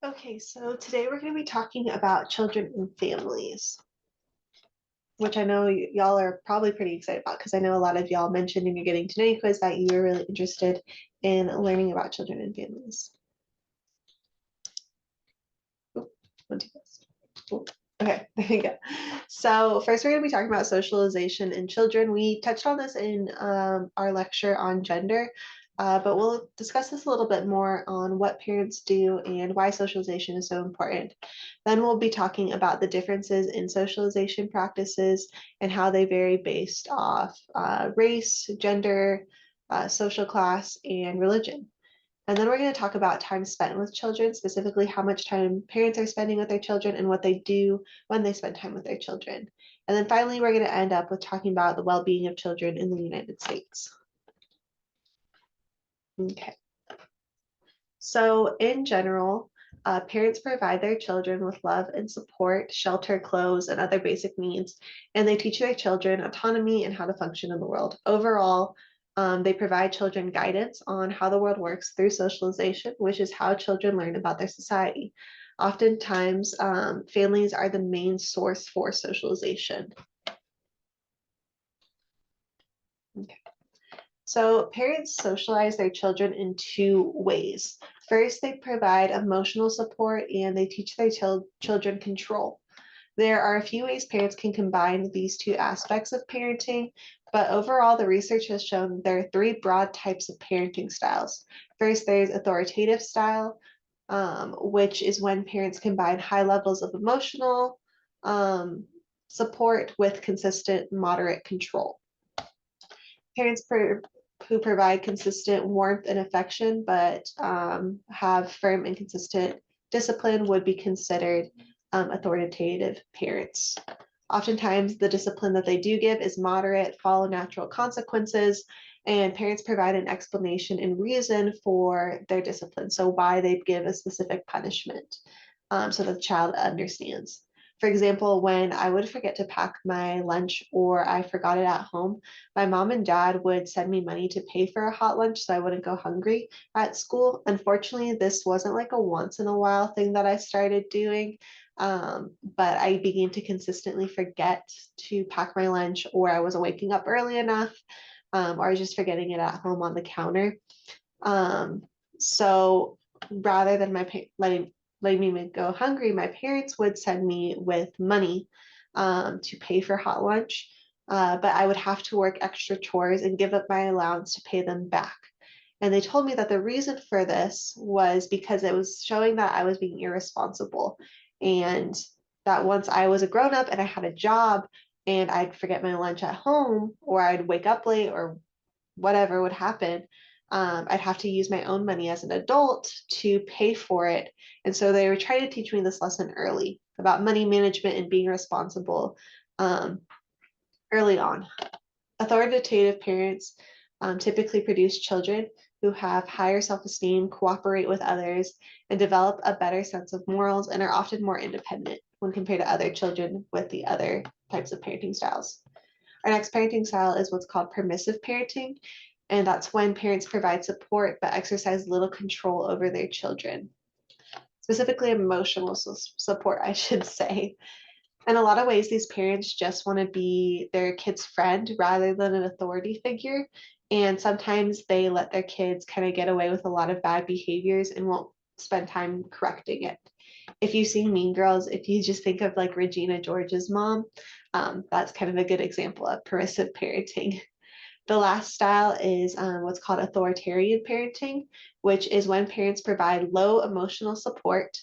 Okay, so today we're going to be talking about children and families, which I know y'all are probably pretty excited about because I know a lot of y'all mentioned in your getting to know you quiz that you were really interested in learning about children and families. Oop, one, two, oop. Okay, there you go. So first we're going to be talking about socialization in children. We touched on this in our lecture on gender, but we'll discuss this a little bit more on what parents do and why socialization is so important. Then we'll be talking about the differences in socialization practices and how they vary based off race, gender, social class, and religion. And then we're going to talk about time spent with children, specifically how much time parents are spending with their children and what they do when they spend time with their children. And then finally, we're going to end up with talking about the well-being of children in the United States. Okay. So in general, parents provide their children with love and support, shelter, clothes, and other basic needs, and they teach their children autonomy and how to function in the world. Overall, they provide children guidance on how the world works through socialization, which is how children learn about their society. Oftentimes, families are the main source for socialization. Okay. So parents socialize their children in two ways. First, they provide emotional support and they teach their children control. There are a few ways parents can combine these two aspects of parenting, but overall, the research has shown there are three broad types of parenting styles. First, there's authoritative style, which is when parents combine high levels of emotional support with consistent, moderate control. Parents who provide consistent warmth and affection, but have firm and consistent discipline would be considered authoritative parents. Oftentimes, the discipline that they do give is moderate, follow natural consequences, and parents provide an explanation and reason for their discipline. So, why they give a specific punishment so that the child understands. For example, when I would forget to pack my lunch or I forgot it at home, my mom and dad would send me money to pay for a hot lunch so I wouldn't go hungry at school. Unfortunately, this wasn't like a once in a while thing that I started doing, but I began to consistently forget to pack my lunch, or I wasn't waking up early enough, or I was just forgetting it at home on the counter. So rather than letting me go hungry, my parents would send me with money to pay for hot lunch. But I would have to work extra chores and give up my allowance to pay them back. And they told me that the reason for this was because it was showing that I was being irresponsible and that once I was a grown up and I had a job and I'd forget my lunch at home or I'd wake up late or whatever would happen, I'd have to use my own money as an adult to pay for it. And so they were trying to teach me this lesson early about money management and being responsible early on. Authoritative parents typically produce children who have higher self-esteem, cooperate with others, and develop a better sense of morals and are often more independent when compared to other children with the other types of parenting styles. Our next parenting style is what's called permissive parenting, and that's when parents provide support but exercise little control over their children, specifically emotional support, I should say. In a lot of ways, these parents just want to be their kid's friend rather than an authority figure. And sometimes they let their kids kind of get away with a lot of bad behaviors and won't spend time correcting it. If you've seen Mean Girls, if you just think of like Regina George's mom, that's kind of a good example of permissive parenting. The last style is what's called authoritarian parenting, which is when parents provide low emotional support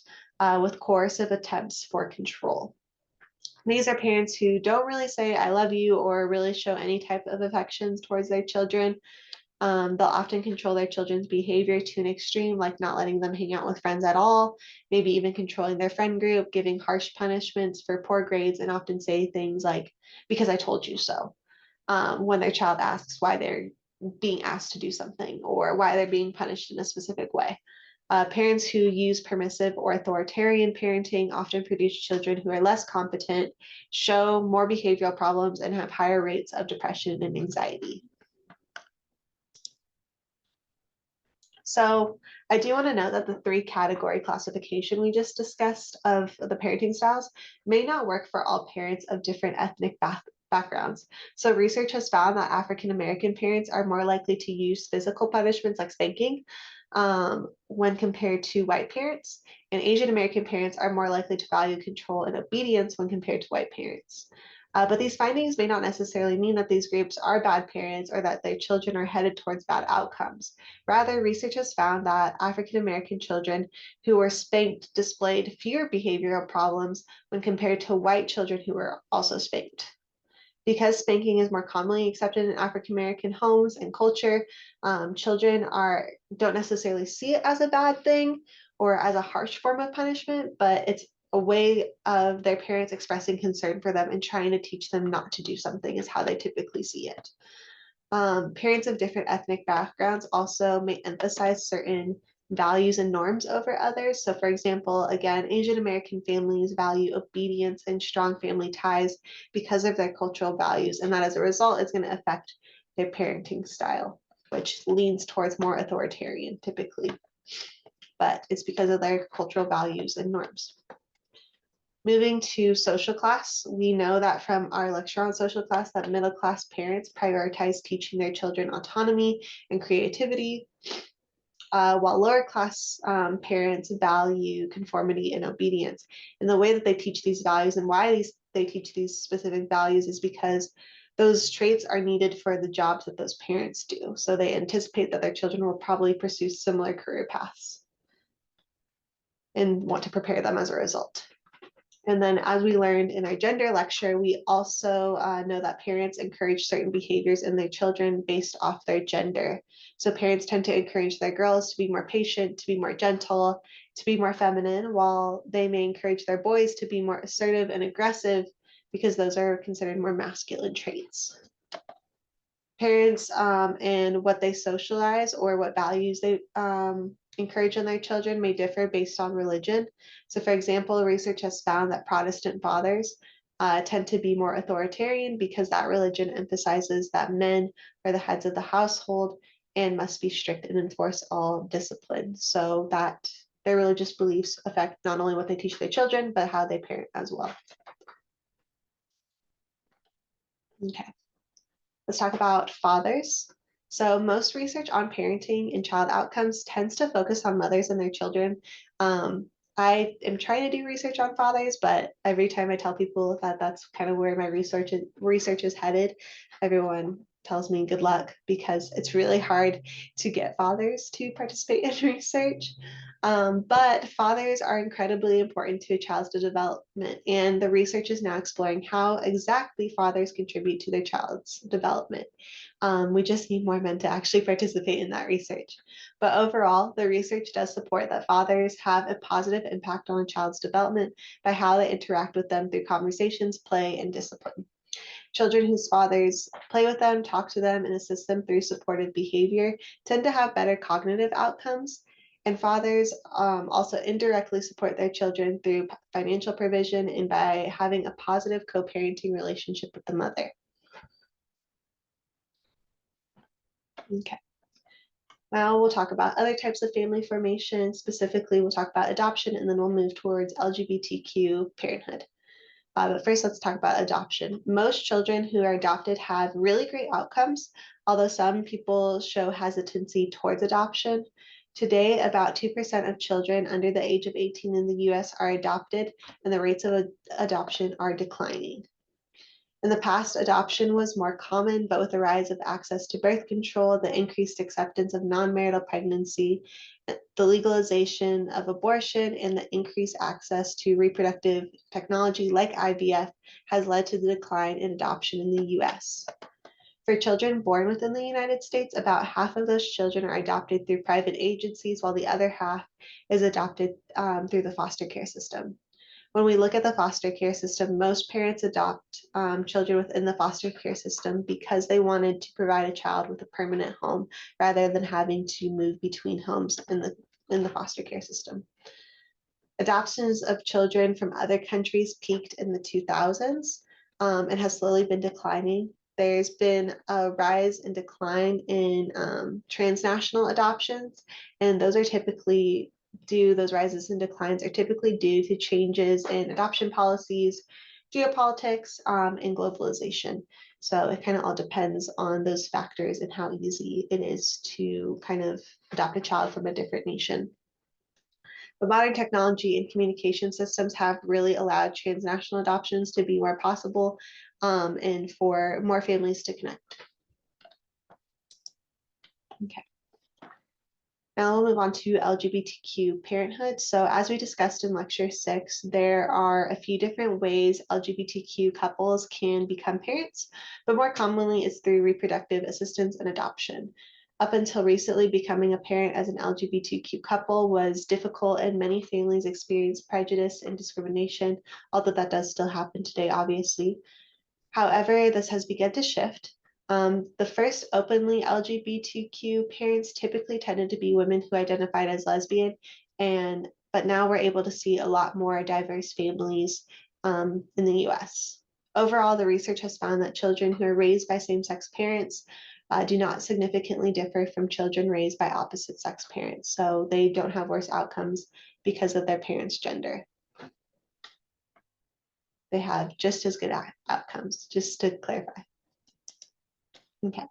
with coercive attempts for control. These are parents who don't really say I love you or really show any type of affections towards their children. They'll often control their children's behavior to an extreme, like not letting them hang out with friends at all, maybe even controlling their friend group, giving harsh punishments for poor grades, and often say things like, because I told you so, when their child asks why they're being asked to do something or why they're being punished in a specific way. Parents who use permissive or authoritarian parenting often produce children who are less competent, show more behavioral problems, and have higher rates of depression and anxiety. So I do want to note that the three category classification we just discussed of the parenting styles may not work for all parents of different ethnic backgrounds. So research has found that African American parents are more likely to use physical punishments like spanking when compared to white parents, and Asian American parents are more likely to value control and obedience when compared to white parents. But these findings may not necessarily mean that these groups are bad parents or that their children are headed towards bad outcomes. Rather, research has found that African American children who were spanked displayed fewer behavioral problems when compared to white children who were also spanked. Because spanking is more commonly accepted in African American homes and culture, children don't necessarily see it as a bad thing or as a harsh form of punishment, but it's a way of their parents expressing concern for them and trying to teach them not to do something is how they typically see it. Parents of different ethnic backgrounds also may emphasize certain values and norms over others. So, for example, again, Asian American families value obedience and strong family ties because of their cultural values, and that as a result is going to affect their parenting style, which leans towards more authoritarian typically, but it's because of their cultural values and norms. Moving to social class, we know that from our lecture on social class that middle class parents prioritize teaching their children autonomy and creativity, while lower class parents value conformity and obedience. And the way that they teach these values and why they teach these specific values is because those traits are needed for the jobs that those parents do. So they anticipate that their children will probably pursue similar career paths and want to prepare them as a result. And then as we learned in our gender lecture, we also know that parents encourage certain behaviors in their children based off their gender. So parents tend to encourage their girls to be more patient, to be more gentle, to be more feminine, while they may encourage their boys to be more assertive and aggressive because those are considered more masculine traits. Parents and what they socialize or what values they encourage in their children may differ based on religion. So, for example, research has found that Protestant fathers tend to be more authoritarian because that religion emphasizes that men are the heads of the household and must be strict and enforce all discipline. So that their religious beliefs affect not only what they teach their children, but how they parent as well. Okay. Let's talk about fathers. So most research on parenting and child outcomes tends to focus on mothers and their children. I am trying to do research on fathers, but every time I tell people that that's kind of where my research is headed, everyone tells me good luck because it's really hard to get fathers to participate in research. But fathers are incredibly important to a child's development, and the research is now exploring how exactly fathers contribute to their child's development. We just need more men to actually participate in that research. But overall, the research does support that fathers have a positive impact on a child's development by how they interact with them through conversations, play, and discipline. Children whose fathers play with them, talk to them, and assist them through supportive behavior tend to have better cognitive outcomes. And fathers also indirectly support their children through financial provision and by having a positive co-parenting relationship with the mother. Okay. Now we'll talk about other types of family formation. Specifically, we'll talk about adoption, and then we'll move towards LGBTQ parenthood. But first, let's talk about adoption. Most children who are adopted have really great outcomes, although some people show hesitancy towards adoption. Today, about 2% of children under the age of 18 in the US are adopted, and the rates of adoption are declining. In the past, adoption was more common, but with the rise of access to birth control, the increased acceptance of non-marital pregnancy, the legalization of abortion, and the increased access to reproductive technology like IVF has led to the decline in adoption in the US. For children born within the United States, about half of those children are adopted through private agencies, while the other half is adopted through the foster care system. When we look at the foster care system, most parents adopt children within the foster care system because they wanted to provide a child with a permanent home rather than having to move between homes in the foster care system. Adoptions of children from other countries peaked in the 2000s and has slowly been declining. there's been a rise and decline in transnational adoptions, and those rises and declines are typically due to changes in adoption policies, geopolitics, and globalization. So it kind of all depends on those factors and how easy it is to kind of adopt a child from a different nation. But modern technology and communication systems have really allowed transnational adoptions to be more possible, and for more families to connect. Okay. Now we'll move on to LGBTQ parenthood. So as we discussed in lecture 6, there are a few different ways LGBTQ couples can become parents, but more commonly it's through reproductive assistance and adoption. Up until recently, becoming a parent as an LGBTQ couple was difficult, and many families experience prejudice and discrimination, although that does still happen today, obviously. However, this has begun to shift. The first openly LGBTQ parents typically tended to be women who identified as lesbian, but now we're able to see a lot more diverse families in the US. Overall, the research has found that children who are raised by same-sex parents do not significantly differ from children raised by opposite-sex parents, so they don't have worse outcomes because of their parents' gender. They have just as good outcomes, just to clarify. Okay.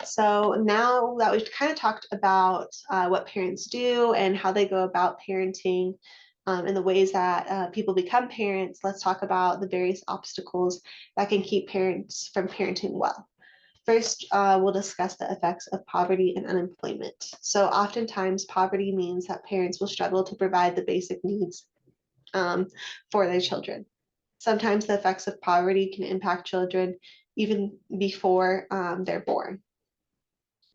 So now that we've kind of talked about what parents do and how they go about parenting, and the ways that people become parents, let's talk about the various obstacles that can keep parents from parenting well. First, we'll discuss the effects of poverty and unemployment. So oftentimes poverty means that parents will struggle to provide the basic needs for their children. Sometimes the effects of poverty can impact children even before they're born.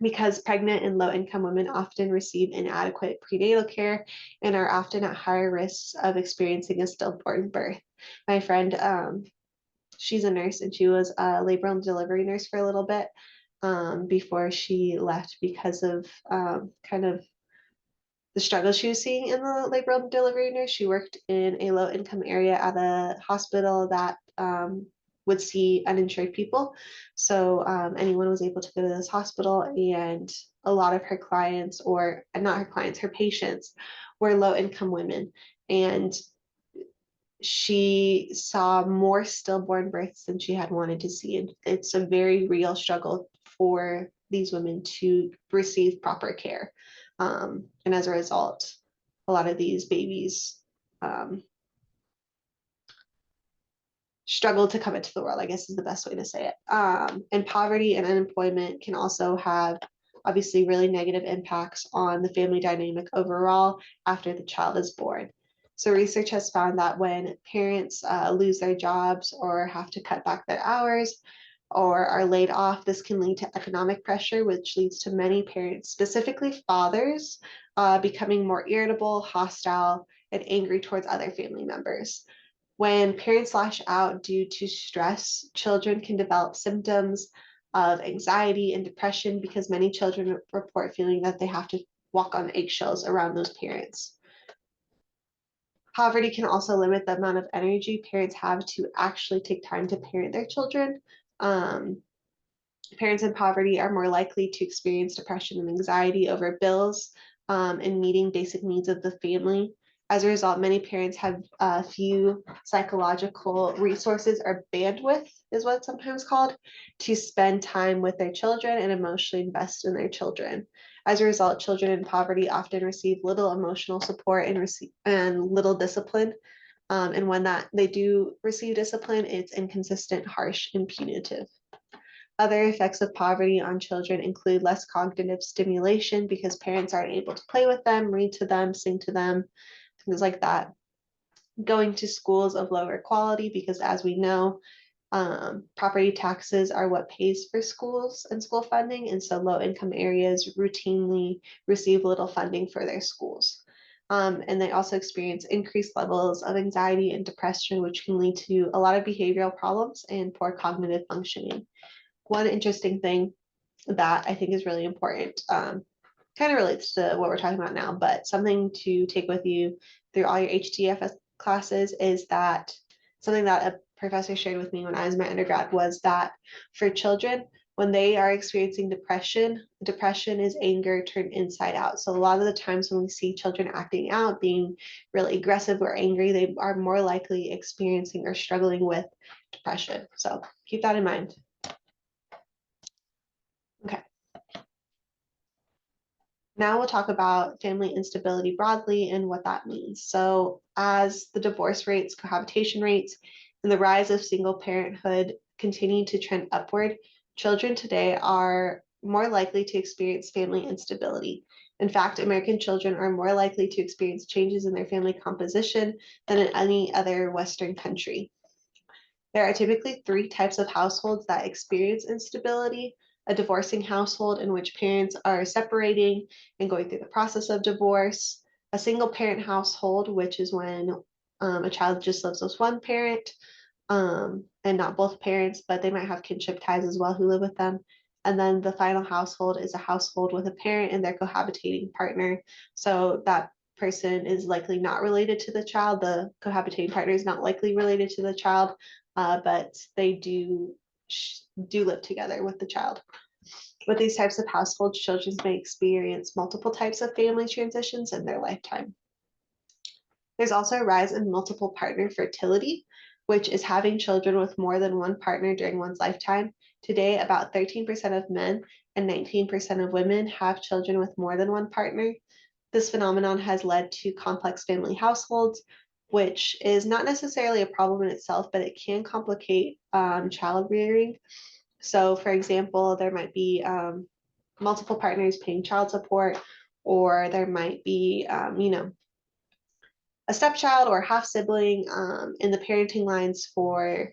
Because pregnant and low-income women often receive inadequate prenatal care and are often at higher risks of experiencing a stillborn birth. My friend, she's a nurse, and she was a labor and delivery nurse for a little bit before she left because of kind of the struggle she was seeing in the labor and delivery nurse. She worked in a low-income area at a hospital that would see uninsured people. So anyone was able to go to this hospital, and a lot of her clients, or not her clients, her patients, were low-income women. And she saw more stillborn births than she had wanted to see. And it's a very real struggle for these women to receive proper care. And as a result, a lot of these babies struggle to come into the world, I guess is the best way to say it. And poverty and unemployment can also have obviously really negative impacts on the family dynamic overall after the child is born. So research has found that when parents lose their jobs or have to cut back their hours or are laid off, this can lead to economic pressure, which leads to many parents, specifically fathers, becoming more irritable, hostile, and angry towards other family members. When parents lash out due to stress, children can develop symptoms of anxiety and depression because many children report feeling that they have to walk on eggshells around those parents. Poverty can also limit the amount of energy parents have to actually take time to parent their children. Parents in poverty are more likely to experience depression and anxiety over bills and meeting basic needs of the family. As a result, many parents have few psychological resources, or bandwidth is what it's sometimes called, to spend time with their children and emotionally invest in their children. As a result, children in poverty often receive little emotional support and little discipline. And when they do receive discipline, it's inconsistent, harsh, and punitive. Other effects of poverty on children include less cognitive stimulation because parents aren't able to play with them, read to them, sing to them, things like that. Going to schools of lower quality because, as we know, property taxes are what pays for schools and school funding, and so low-income areas routinely receive little funding for their schools. And they also experience increased levels of anxiety and depression, which can lead to a lot of behavioral problems and poor cognitive functioning. One interesting thing that I think is really important, kind of relates to what we're talking about now, but something to take with you through all your HTFS classes is that something that a professor shared with me when I was in my undergrad was that for children, when they are experiencing depression, depression is anger turned inside out. So a lot of the times when we see children acting out, being really aggressive or angry, they are more likely experiencing or struggling with depression. So keep that in mind. Okay. Now we'll talk about family instability broadly and what that means. So as the divorce rates, cohabitation rates, and the rise of single parenthood continue to trend upward, children today are more likely to experience family instability. In fact, American children are more likely to experience changes in their family composition than in any other Western country. There are typically three types of households that experience instability: a divorcing household in which parents are separating and going through the process of divorce, a single parent household, which is when a child just lives with one parent and not both parents, but they might have kinship ties as well who live with them. And then the final household is a household with a parent and their cohabitating partner. So that person is likely not related to the child. The cohabitating partner is not likely related to the child, but they do live together with the child. With these types of households, children may experience multiple types of family transitions in their lifetime. There's also a rise in multiple partner fertility, which is having children with more than one partner during one's lifetime. Today, about 13% of men and 19% of women have children with more than one partner. This phenomenon has led to complex family households, which is not necessarily a problem in itself, but it can complicate child rearing. So, for example, there might be multiple partners paying child support, or there might be, a stepchild or half sibling in the parenting lines for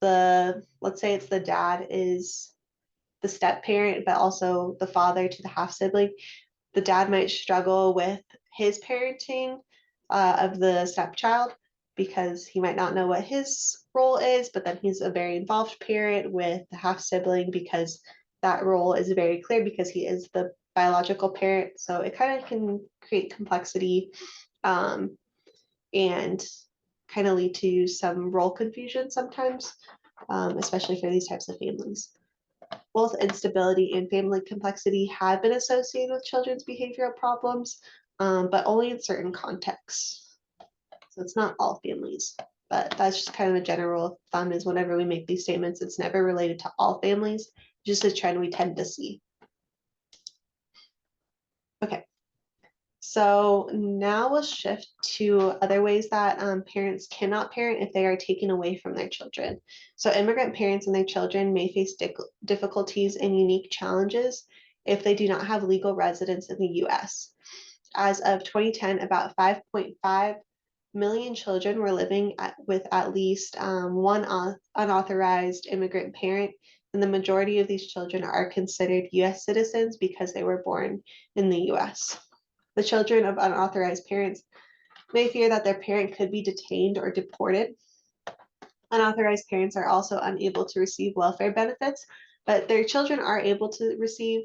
let's say it's the dad is the step parent, but also the father to the half sibling. The dad might struggle with his parenting of the stepchild because he might not know what his role is, but then he's a very involved parent with the half sibling because that role is very clear because he is the biological parent. So it kind of can create complexity and kind of lead to some role confusion sometimes, especially for these types of families. Both instability and family complexity have been associated with children's behavioral problems, but only in certain contexts. So it's not all families, but that's just kind of a general thumb is whenever we make these statements, it's never related to all families, just a trend we tend to see. Okay. So now we'll shift to other ways that parents cannot parent if they are taken away from their children. So immigrant parents and their children may face difficulties and unique challenges if they do not have legal residence in the U.S. As of 2010, about 5.5 million children were living with at least one unauthorized immigrant parent, and the majority of these children are considered U.S. citizens because they were born in the U.S. The children of unauthorized parents may fear that their parent could be detained or deported. Unauthorized parents are also unable to receive welfare benefits, but their children are able to receive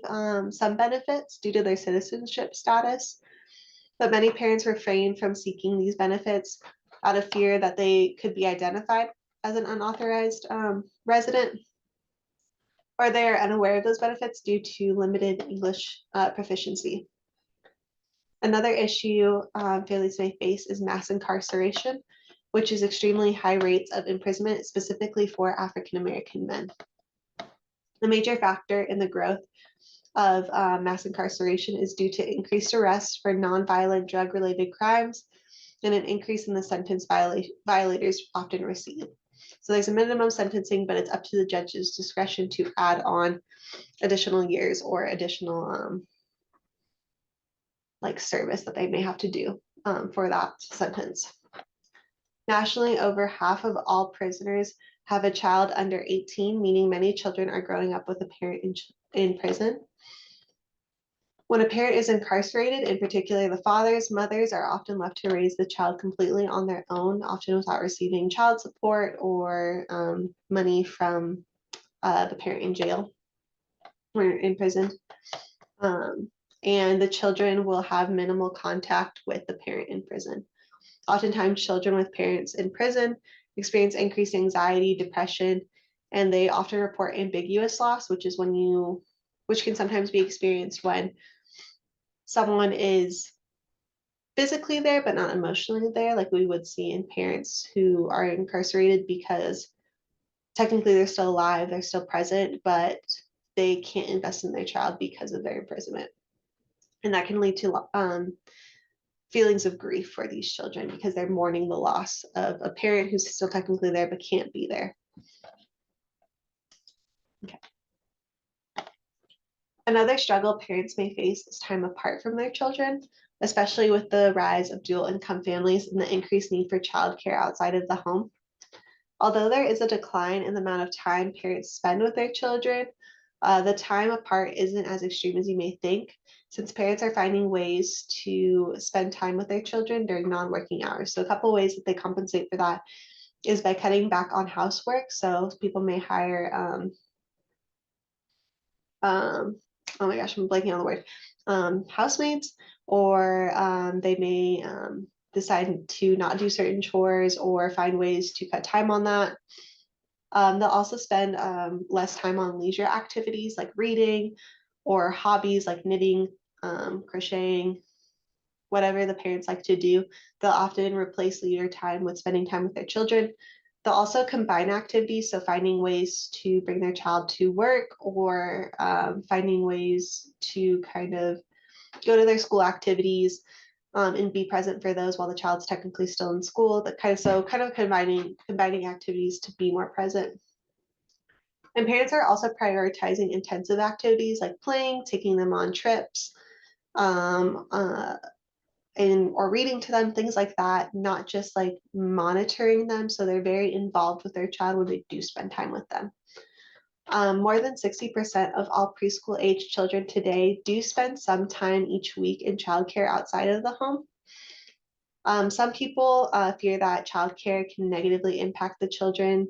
some benefits due to their citizenship status. But many parents refrain from seeking these benefits out of fear that they could be identified as an unauthorized resident, or they are unaware of those benefits due to limited English proficiency. Another issue families may face is mass incarceration, which is extremely high rates of imprisonment, specifically for African American men. The major factor in the growth of mass incarceration is due to increased arrests for nonviolent drug-related crimes and an increase in the sentence violators often receive. So there's a minimum sentencing, but it's up to the judge's discretion to add on additional years or additional service that they may have to do for that sentence. Nationally, over half of all prisoners have a child under 18, meaning many children are growing up with a parent in prison. When a parent is incarcerated, in particular the fathers, mothers are often left to raise the child completely on their own, often without receiving child support or money from the parent in jail or in prison. And the children will have minimal contact with the parent in prison. Oftentimes, children with parents in prison experience increased anxiety, depression, and they often report ambiguous loss, which can sometimes be experienced when someone is physically there but not emotionally there, like we would see in parents who are incarcerated because technically they're still alive, they're still present, but they can't invest in their child because of their imprisonment. And that can lead to feelings of grief for these children because they're mourning the loss of a parent who's still technically there but can't be there. Okay. Another struggle parents may face is time apart from their children, especially with the rise of dual income families and the increased need for childcare outside of the home. Although there is a decline in the amount of time parents spend with their children, the time apart isn't as extreme as you may think, since parents are finding ways to spend time with their children during non-working hours. So a couple of ways that they compensate for that is by cutting back on housework. So people may hire, oh my gosh, I'm blanking on the word, housemates, or they may decide to not do certain chores or find ways to cut time on that. They'll also spend less time on leisure activities like reading or hobbies like knitting, crocheting, whatever the parents like to do. They'll often replace leisure time with spending time with their children. They'll also combine activities, so finding ways to bring their child to work or finding ways to kind of go to their school activities and be present for those while the child's technically still in school. That kind of combining activities to be more present. And parents are also prioritizing intensive activities like playing, taking them on trips, um, uh, or reading to them, things like that, not just like monitoring them. So they're very involved with their child when they do spend time with them. More than 60% of all preschool age children today do spend some time each week in childcare outside of the home. Some people fear that childcare can negatively impact the children.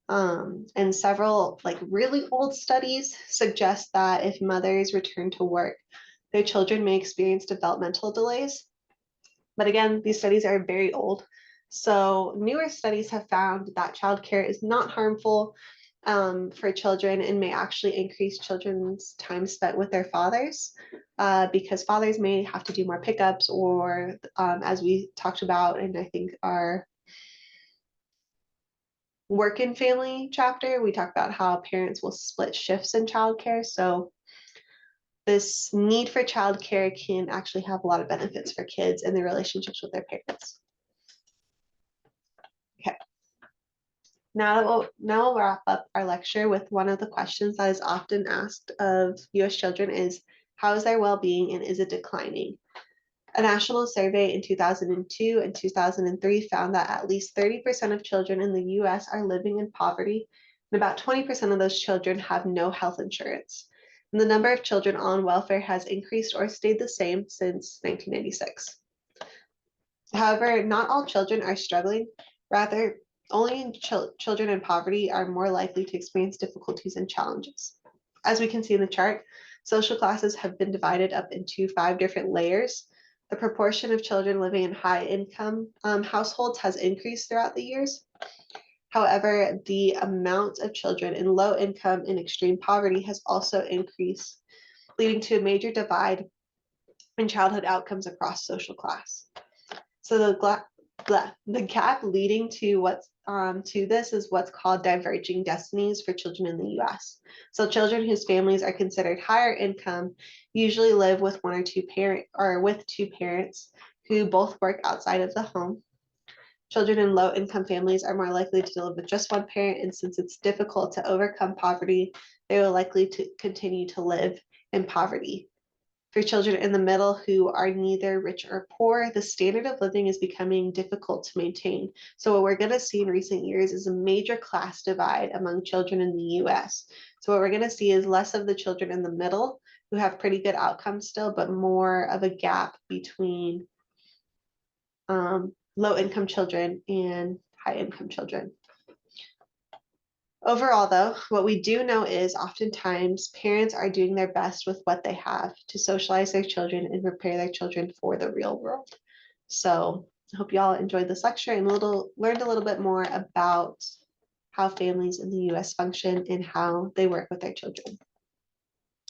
And several like really old studies suggest that if mothers return to work, their children may experience developmental delays. But again, these studies are very old. So newer studies have found that childcare is not harmful for children and may actually increase children's time spent with their fathers because fathers may have to do more pickups or as we talked about, and I think our work and family chapter, we talked about how parents will split shifts in childcare. So this need for childcare can actually have a lot of benefits for kids and their relationships with their parents. Okay. Now we'll wrap up our lecture with one of the questions that is often asked of US children is, how is their well-being and is it declining? A national survey in 2002 and 2003 found that at least 30% of children in the US are living in poverty, and about 20% of those children have no health insurance. And the number of children on welfare has increased or stayed the same since 1996. However, not all children are struggling. Rather, only children in poverty are more likely to experience difficulties and challenges. As we can see in the chart, social classes have been divided up into 5 different layers. The proportion of children living in high income households has increased throughout the years. However, the amount of children in low income and extreme poverty has also increased, leading to a major divide in childhood outcomes across social class. So the gap leading to this is what's called diverging destinies for children in the U.S. So children whose families are considered higher income usually live with with two parents who both work outside of the home. Children in low income families are more likely to live with just one parent, and since it's difficult to overcome poverty, they will likely to continue to live in poverty. For children in the middle who are neither rich or poor, the standard of living is becoming difficult to maintain. So what we're going to see in recent years is a major class divide among children in the US. So what we're going to see is less of the children in the middle who have pretty good outcomes still, but more of a gap between low income children and high income children. Overall, though, what we do know is oftentimes parents are doing their best with what they have to socialize their children and prepare their children for the real world. So I hope you all enjoyed this lecture and learned a little bit more about how families in the US function and how they work with their children.